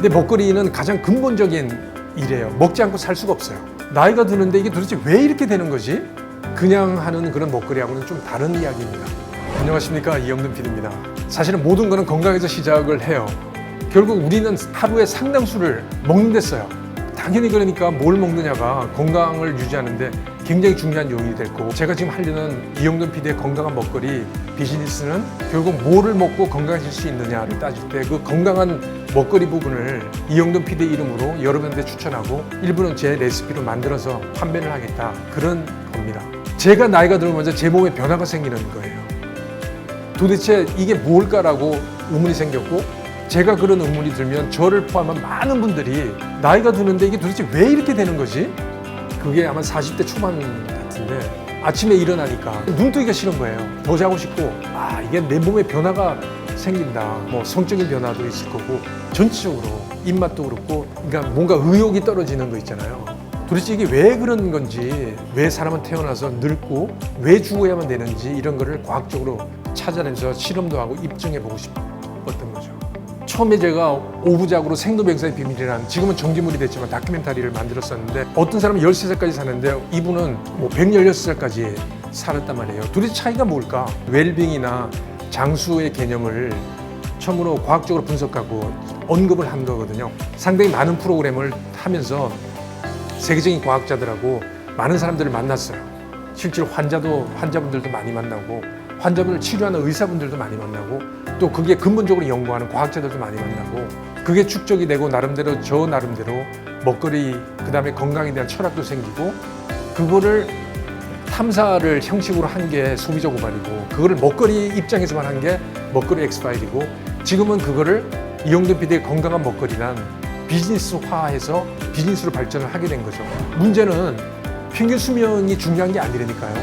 근데 먹거리는 가장 근본적인 일이에요. 먹지 않고 살 수가 없어요. 나이가 드는데 이게 도대체 왜 이렇게 되는 거지? 그냥 하는 그런 먹거리하고는 좀 다른 이야기입니다. 안녕하십니까, 이영돈 PD입니다. 사실은 모든 거는 건강에서 시작을 해요. 결국 우리는 하루에 상당수를 먹는 데 써요. 당연히 그러니까 뭘 먹느냐가 건강을 유지하는데 굉장히 중요한 요인이 됐고, 제가 지금 하려는 이영돈 PD의 건강한 먹거리 비즈니스는 결국 뭐를 먹고 건강해질 수 있느냐를 따질 때 그 건강한 먹거리 부분을 이영돈 PD 이름으로 여러분한테 추천하고 일부는 제 레시피로 만들어서 판매를 하겠다, 그런 겁니다. 제가 나이가 들면서 제 몸에 변화가 생기는 거예요. 도대체 이게 뭘까라고 의문이 생겼고, 제가 그런 의문이 들면 저를 포함한 많은 분들이 나이가 드는데 이게 도대체 왜 이렇게 되는 거지? 그게 아마 40대 초반 같은데 아침에 일어나니까 눈 뜨기가 싫은 거예요. 더 자고 싶고, 이게 내 몸에 변화가 생긴다. 뭐 성적인 변화도 있을 거고, 전체적으로 입맛도 그렇고, 그러니까 뭔가 의욕이 떨어지는 거 있잖아요. 도대체 이게 왜 그런 건지, 왜 사람은 태어나서 늙고 왜 죽어야만 되는지, 이런 거를 과학적으로 찾아내서 실험도 하고 입증해 보고 싶었던 거죠. 처음에 제가 오부작으로 생도병사의 비밀이라는, 지금은 정지물이 됐지만 다큐멘터리를 만들었었는데, 어떤 사람은 13살까지 사는데 이분은 뭐 116살까지 살았단 말이에요. 도대체 차이가 뭘까? 웰빙이나 장수의 개념을 처음으로 과학적으로 분석하고 언급을 한 거거든요. 상당히 많은 프로그램을 하면서 세계적인 과학자들하고 많은 사람들을 만났어요. 실제로 환자분들도 많이 만나고, 환자분을 치료하는 의사분들도 많이 만나고, 또 그게 근본적으로 연구하는 과학자들도 많이 만나고, 그게 축적이 되고 나름대로 저 나름대로 먹거리, 그 다음에 건강에 대한 철학도 생기고, 그거를 탐사를 형식으로 한 게 소비자 고발이고, 그거를 먹거리 입장에서만 한 게 먹거리 엑스파일이고, 지금은 그거를 이영돈 PD의 건강한 먹거리란 비즈니스화해서 비즈니스로 발전을 하게 된 거죠. 문제는 평균 수명이 중요한 게 아니라니까요.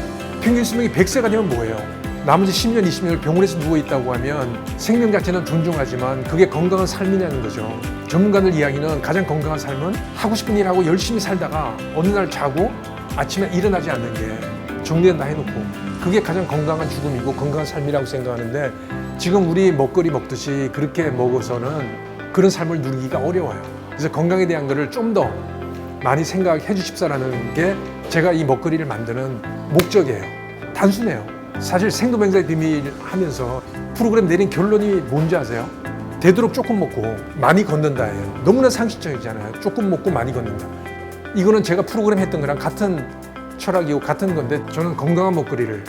평균 수명이 100세가 되면 뭐예요? 나머지 10년, 20년을 병원에서 누워있다고 하면 생명 자체는 존중하지만 그게 건강한 삶이냐는 거죠. 전문가들 이야기는 가장 건강한 삶은 하고 싶은 일 하고 열심히 살다가 어느 날 자고 아침에 일어나지 않는 게 정리된다 해놓고, 그게 가장 건강한 죽음이고 건강한 삶이라고 생각하는데, 지금 우리 먹거리 먹듯이 그렇게 먹어서는 그런 삶을 누리기가 어려워요. 그래서 건강에 대한 거를 좀 더 많이 생각해 주십사라는 게 제가 이 먹거리를 만드는 목적이에요. 단순해요. 사실 생도병사의 비밀 하면서 프로그램 내린 결론이 뭔지 아세요? 되도록 조금 먹고 많이 걷는다예요. 너무나 상식적이잖아요. 조금 먹고 많이 걷는다. 이거는 제가 프로그램 했던 거랑 같은 철학이고 같은 건데, 저는 건강한 먹거리를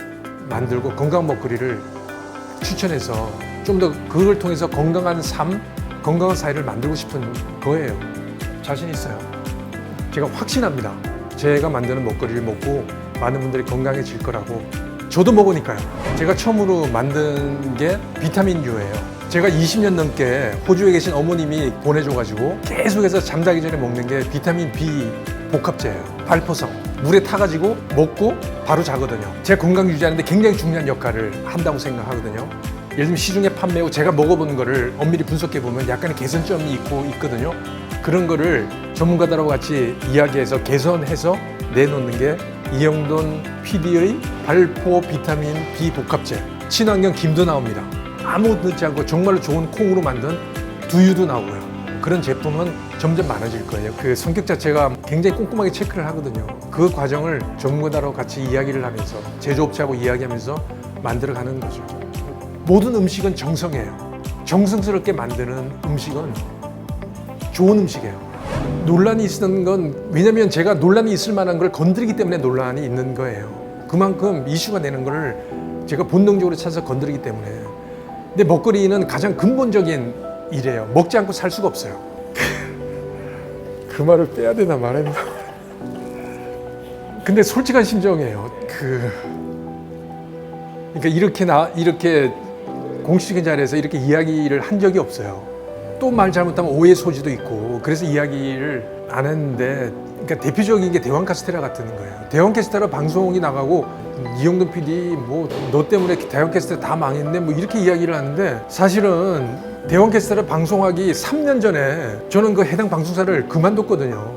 만들고 건강한 먹거리를 추천해서 좀 더 그걸 통해서 건강한 삶, 건강한 사회를 만들고 싶은 거예요. 자신 있어요. 제가 확신합니다. 제가 만드는 먹거리를 먹고 많은 분들이 건강해질 거라고. 저도 먹으니까요. 제가 처음으로 만든 게 비타민 U예요. 제가 20년 넘게 호주에 계신 어머님이 보내줘가지고 계속해서 잠자기 전에 먹는 게 비타민 B 복합제예요. 발포성. 물에 타가지고 먹고 바로 자거든요. 제 건강 유지하는데 굉장히 중요한 역할을 한다고 생각하거든요. 예를 들면 시중에 판매하고 제가 먹어본 거를 엄밀히 분석해보면 약간의 개선점이 있거든요. 그런 거를 전문가들하고 같이 이야기해서 개선해서 내놓는 게 이영돈 PD의 발포 비타민 B 복합제. 친환경 김도 나옵니다. 아무것도 넣지 않고 정말로 좋은 콩으로 만든 두유도 나오고요. 그런 제품은 점점 많아질 거예요. 그 성격 자체가 굉장히 꼼꼼하게 체크를 하거든요. 그 과정을 전문가들하고 같이 이야기를 하면서, 제조업체하고 이야기하면서 만들어가는 거죠. 모든 음식은 정성이에요. 정성스럽게 만드는 음식은 좋은 음식이에요. 논란이 있었던 건, 왜냐면 제가 논란이 있을 만한 걸 건드리기 때문에 논란이 있는 거예요. 그만큼 이슈가 되는 거를 제가 본능적으로 찾아서 건드리기 때문에. 근데 먹거리는 가장 근본적인 일이에요. 먹지 않고 살 수가 없어요. 그 말을 빼야 되나 말아야 되나. 근데 솔직한 심정이에요. 그러니까 이렇게 공식적인 자리에서 이렇게 이야기를 한 적이 없어요. 또 말 잘못하면 오해 소지도 있고, 그래서 이야기를 안 했는데, 그러니까 대표적인 게 대왕 카스테라 같은 거예요. 대왕 카스테라 방송이 나가고 이영돈 PD 뭐 너 때문에 대왕 카스테라 다 망했네 뭐 이렇게 이야기를 하는데, 사실은 대왕 카스테라 방송하기 3년 전에 저는 그 해당 방송사를 그만뒀거든요.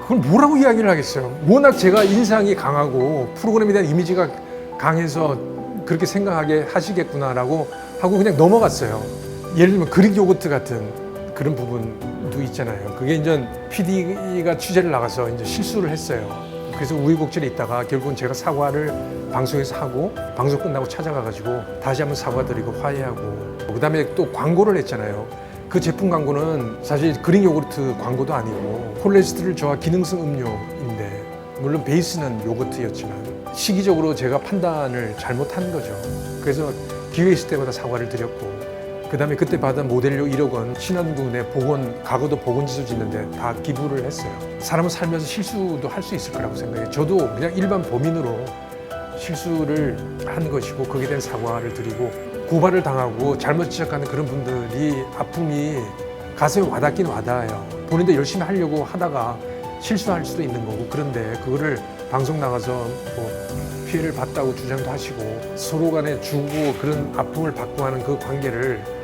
그걸 뭐라고 이야기를 하겠어요. 워낙 제가 인상이 강하고 프로그램에 대한 이미지가 강해서 그렇게 생각하게 하시겠구나라고 하고 그냥 넘어갔어요. 예를 들면 그릭 요거트 같은 그런 부분도 있잖아요. 그게 이제 PD가 취재를 나가서 이제 실수를 했어요. 그래서 우여곡절에 있다가 결국은 제가 사과를 방송에서 하고 방송 끝나고 찾아가가지고 다시 한번 사과드리고 화해하고 그다음에 또 광고를 했잖아요. 그 제품 광고는 사실 그릭 요구르트 광고도 아니고 콜레스테롤 저하 기능성 음료인데 물론 베이스는 요거트였지만 시기적으로 제가 판단을 잘못한 거죠. 그래서 기회 있을 때마다 사과를 드렸고 그다음에 그때 받은 모델료 1억 원 신안군의 보건 과거도 보건지수 짓는데 다 기부를 했어요. 사람은 살면서 실수도 할 수 있을 거라고 생각해요. 저도 그냥 일반 범인으로 실수를 한 것이고 거기에 대한 사과를 드리고 고발을 당하고 잘못 지적하는 그런 분들이 아픔이 가슴에 와닿긴 와닿아요. 본인도 열심히 하려고 하다가 실수할 수도 있는 거고 그런데 그거를 방송 나가서 뭐 피해를 봤다고 주장도 하시고 서로 간에 주고 그런 아픔을 받고 하는 그 관계를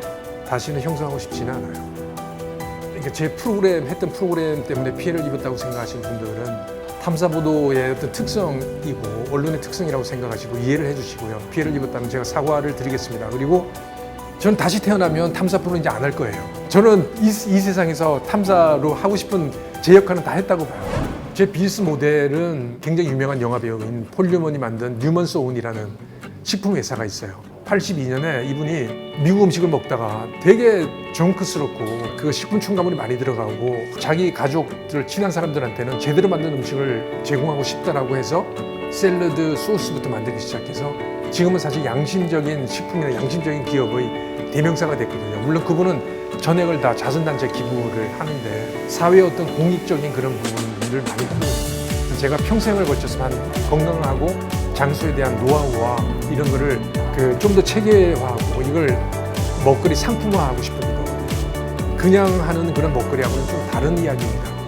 다시는 형성하고 싶지는 않아요. 그러니까 제 프로그램 했던 프로그램 때문에 피해를 입었다고 생각하시는 분들은 탐사보도의 어떤 특성이고 언론의 특성이라고 생각하시고 이해를 해주시고요. 피해를 입었다면 제가 사과를 드리겠습니다. 그리고 저는 다시 태어나면 탐사 프로 이제 안 할 거예요. 저는 이 세상에서 탐사로 하고 싶은 제 역할은 다 했다고 봐요. 제 비즈니스 모델은 굉장히 유명한 영화 배우인 폴 뉴먼이 만든 뉴먼스 오운이라는 식품 회사가 있어요. 82년에 이분이 미국 음식을 먹다가 되게 정크스럽고 그 식품 첨가물이 많이 들어가고 자기 가족들 친한 사람들한테는 제대로 만든 음식을 제공하고 싶다라고 해서 샐러드 소스부터 만들기 시작해서 지금은 사실 양심적인 식품이나 양심적인 기업의 대명사가 됐거든요. 물론 그분은 전액을 다 자선단체 기부를 하는데 사회의 어떤 공익적인 그런 부분을 많이 하고 있어요. 제가 평생을 거쳐서 한 건강하고 장수에 대한 노하우와 이런 거를 좀 더 체계화하고 이걸 먹거리 상품화하고 싶은 거 그냥 하는 그런 먹거리하고는 좀 다른 이야기입니다.